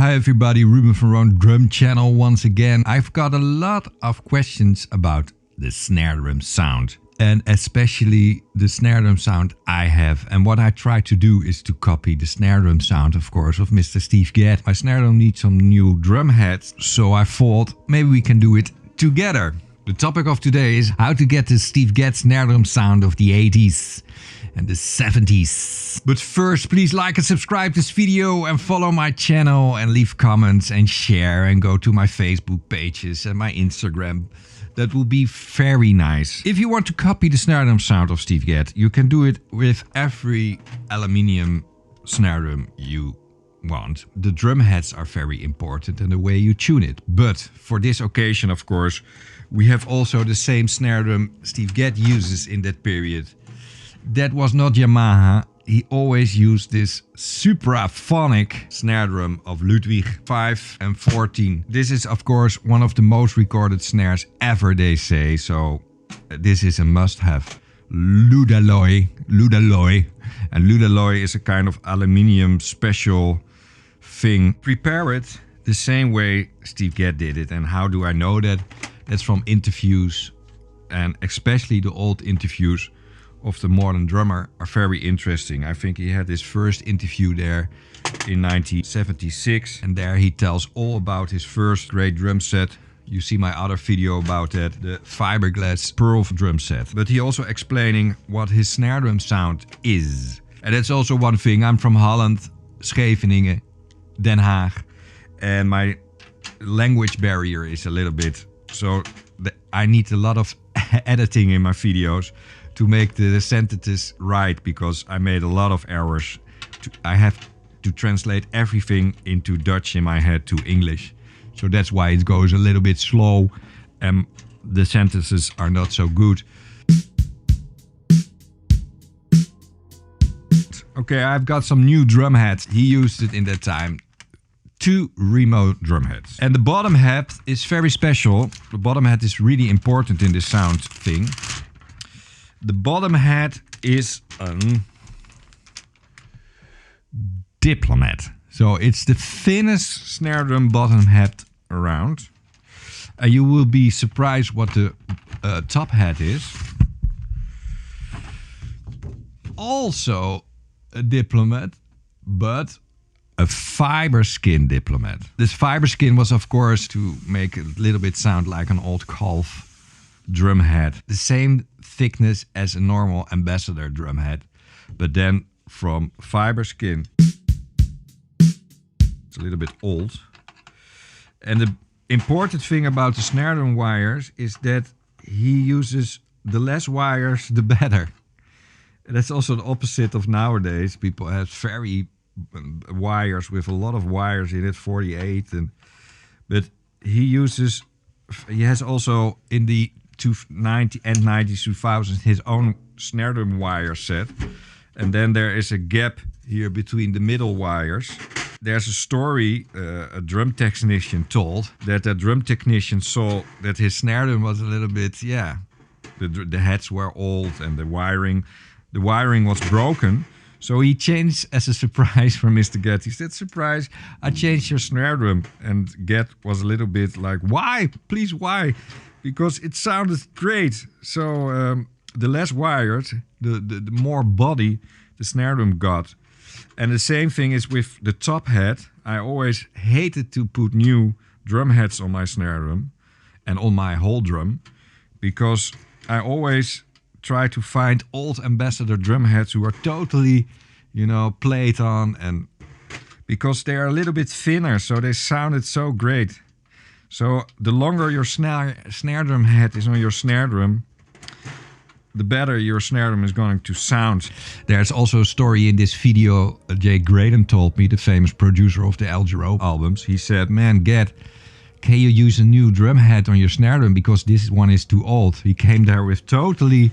Hi everybody, Ruben van Roon drum channel once again. I've got a lot of questions about the snare drum sound. And especially the snare drum sound I have. And what I try to do is to copy the snare drum sound, of course, of Mr. Steve Gadd. My snare drum needs some new drum heads, so I thought maybe we can do it together. The topic of today is how to get the Steve Gadd snare drum sound of the 80s and the 70s. But first, please like and subscribe this video and follow my channel and leave comments and share and go to my Facebook pages and my Instagram. That will be very nice. If you want to copy the snare drum sound of Steve Gadd, you can do it with every aluminium snare drum you want. The drum heads are very important and the way you tune it. But for this occasion, of course, we have also the same snare drum Steve Gadd uses in that period. That was not Yamaha. He always used this supraphonic snare drum of Ludwig 5 and 14. This is of course one of the most recorded snares ever, they say, so this is a must-have. Ludaloy. And Ludaloy is a kind of aluminium special thing. Prepare it the same way Steve Gadd did it. And how do I know that? That's from interviews, and especially the old interviews of the modern drummer are very interesting. I think he had his first interview there in 1976, and there he tells all about his first great drum set. You see my other video about that, the fiberglass pearl drum set. But he also explaining what his snare drum sound is. And that's also one thing. I'm from Holland, Scheveningen, Den Haag, and my language barrier is a little bit, so I need a lot of editing in my videos to make the sentences right, because I made a lot of errors. I have to translate everything into Dutch in my head to English. So that's why it goes a little bit slow and the sentences are not so good. Okay, I've got some new drum heads. He used it in that time. 2 remote drum heads. And the bottom head is very special. The bottom head is really important in this sound thing. The bottom head is a Diplomat. So it's the thinnest snare drum bottom head around. And you will be surprised what the top head is. Also a Diplomat, but a fiber skin Diplomat. This fiber skin was of course to make it a little bit sound like an old Calf drum head. The same thickness as a normal Ambassador drum head, but then from fiber skin. It's a little bit old. And the important thing about the snare drum wires is that he uses the less wires, the better. And that's also the opposite of nowadays. People have very wires with a lot of wires in it, 48, but he has also in the 90 and 90s, 2000s his own snare drum wire set, and then there is a gap here between the middle wires. There's a story a drum technician told, that a drum technician saw that his snare drum was a little bit, the heads were old and the wiring was broken. So he changed as a surprise for Mr. Gadd. He said, "Surprise, I changed your snare drum." And Gadd was a little bit like, "Why? Please, why?" Because it sounded great. So the less wires, the more body the snare drum got. And the same thing is with the top head. I always hated to put new drum heads on my snare drum and on my whole drum, because I always try to find old Ambassador drum heads who are totally, played on, and because they are a little bit thinner, so they sounded so great. So the longer your snare drum head is on your snare drum, the better your snare drum is going to sound. There's also a story in this video Jay Graydon told me, the famous producer of the Al Jarreau albums. He said, "Man, Gadd, can you use a new drum head on your snare drum, because this one is too old." He came there with totally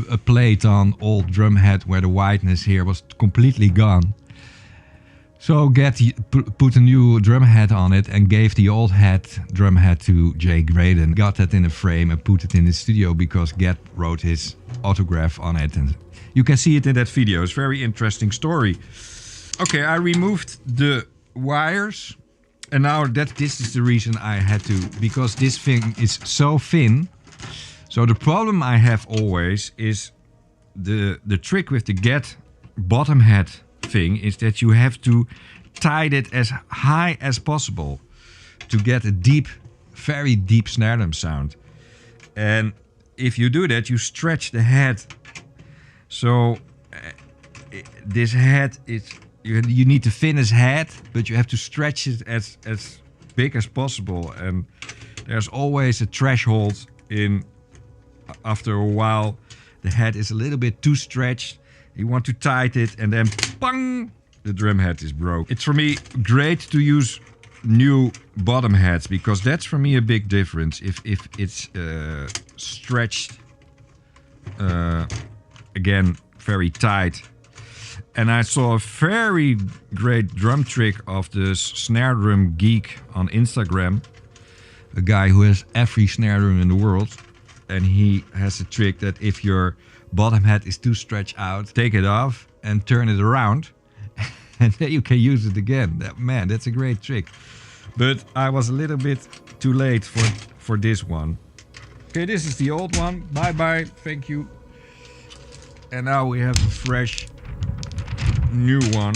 a plate on old drum head where the whiteness here was completely gone. So Gadd put a new drum head on it and gave the old drum head to Jay Graydon. Got that in a frame and put it in the studio because Gadd wrote his autograph on it. And you can see it in that video. It's a very interesting story. Okay, I removed the wires And now this is the reason I had to, because this thing is so thin. So the problem I have always is the trick with the Gadd bottom head thing is that you have to tie it as high as possible to get a deep, very deep snare drum sound. And if you do that, you stretch the head. So this head is, you need the thinnest head, but you have to stretch it as big as possible. And there's always a threshold in, after a while, the head is a little bit too stretched. You want to tighten it and then pang, the drum head is broke. It's for me great to use new bottom heads, because that's for me a big difference. If it's stretched, again, very tight. And I saw a very great drum trick of the snare drum geek on Instagram. A guy who has every snare drum in the world. And he has a trick that if your bottom head is too stretched out, take it off and turn it around. And then you can use it again. Man, that's a great trick. But I was a little bit too late for this one. Okay, this is the old one. Bye bye, thank you. And now we have a fresh new one.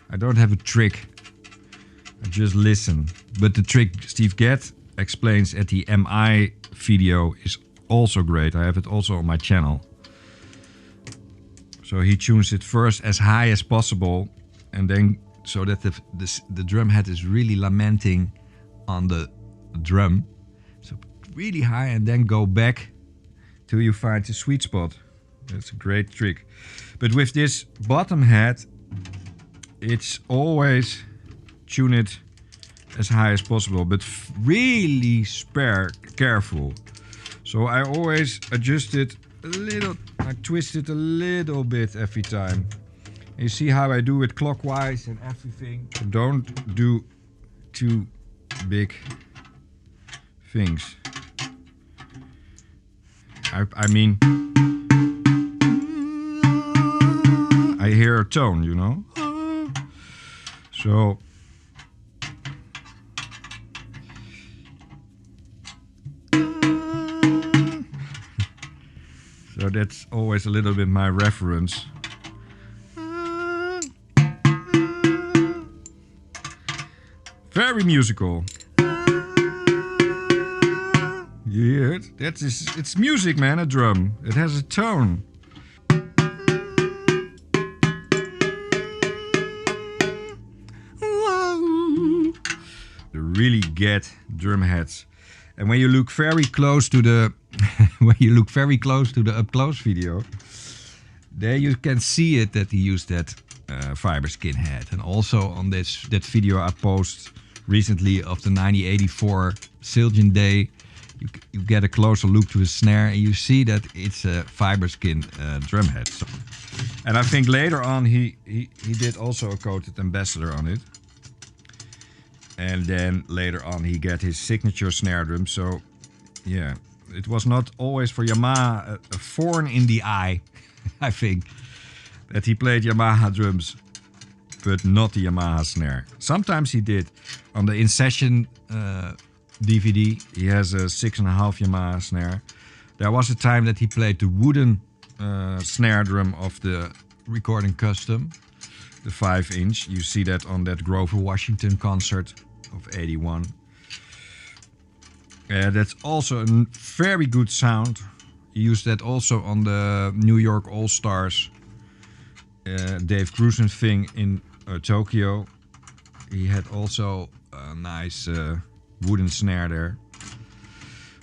I don't have a trick, I just listen. But the trick Steve Gadd explains at the MI video is also great. I have it also on my channel. So he tunes it first as high as possible, and then so that the drum head is really lamenting on the drum. So really high, and then go back till you find the sweet spot. That's a great trick. But with this bottom head, it's always tune it as high as possible, but really careful. So I always adjust it a little, I twist it a little bit every time. And you see how I do it clockwise and everything. Don't do too big things. I mean, I hear a tone, you know? So that's always a little bit my reference. Very musical. You hear it? It's music, man, a drum. It has a tone. The really Gadd drum heads. And when you look very close to the up close video, there you can see it that he used that fiber skin head. And also on that video I post recently of the 1984 Siljan Day, you get a closer look to his snare and you see that it's a fiber skin drum head. So, and I think later on he did also a coated ambassador on it. And then later on he got his signature snare drum. So yeah, it was not always for Yamaha a thorn in the eye, I think, that he played Yamaha drums, but not the Yamaha snare. Sometimes he did. On the In Session DVD, he has a 6.5 Yamaha snare. There was a time that he played the wooden snare drum of the Recording Custom, the 5-inch. You see that on that Grover Washington concert of '81. That's also a very good sound. He used that also on the New York All Stars Dave Grusin thing in Tokyo. He had also a nice wooden snare there.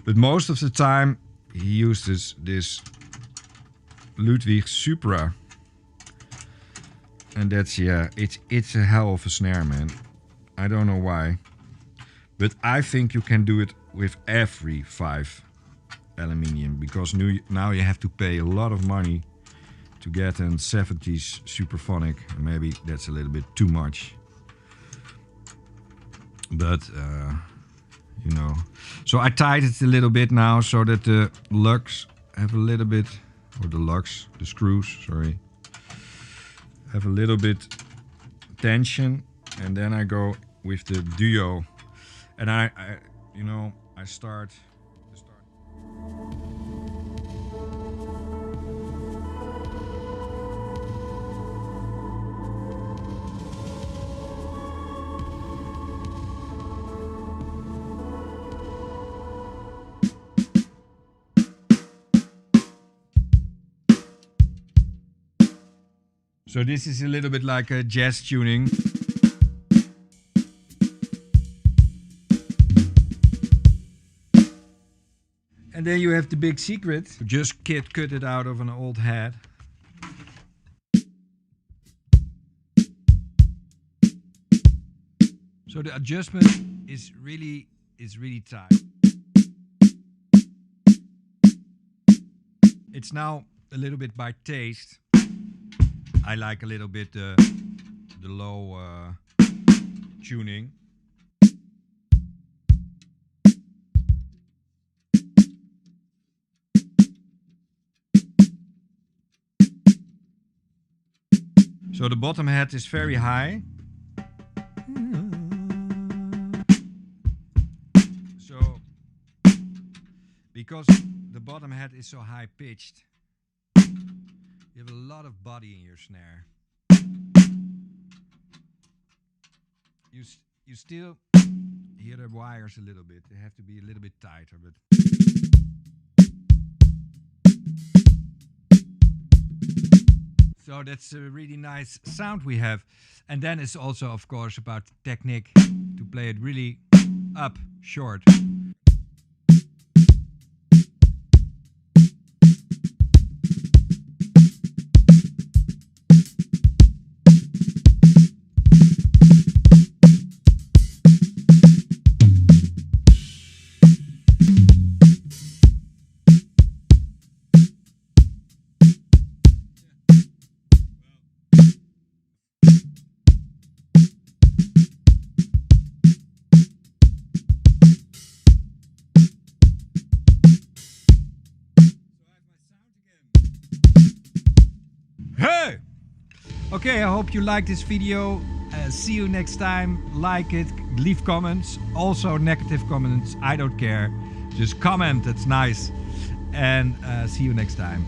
But most of the time he uses this Ludwig Supra. And that's, yeah, it's a hell of a snare, man. I don't know why. But I think you can do it with every 5 aluminium, because now you have to pay a lot of money to get a 70s Superphonic. Maybe that's a little bit too much. but you know. So I tied it a little bit now so that the lugs have a little bit, or the screws, sorry, have a little bit tension, and then I go with the duo, and I start. So this is a little bit like a jazz tuning. And then you have the big secret. Just cut it out of an old head. So the adjustment is really tight. It's now a little bit by taste. I like a little bit the low tuning. So the bottom hat is very high. So because the bottom hat is so high pitched, you have a lot of body in your snare. You still hear the wires a little bit. They have to be a little bit tighter, but so that's a really nice sound we have. And then it's also, of course, about technique to play it really up short. Hey! Okay, I hope you liked this video. See you next time. Like it, leave comments. Also negative comments, I don't care. Just comment, that's nice. And see you next time.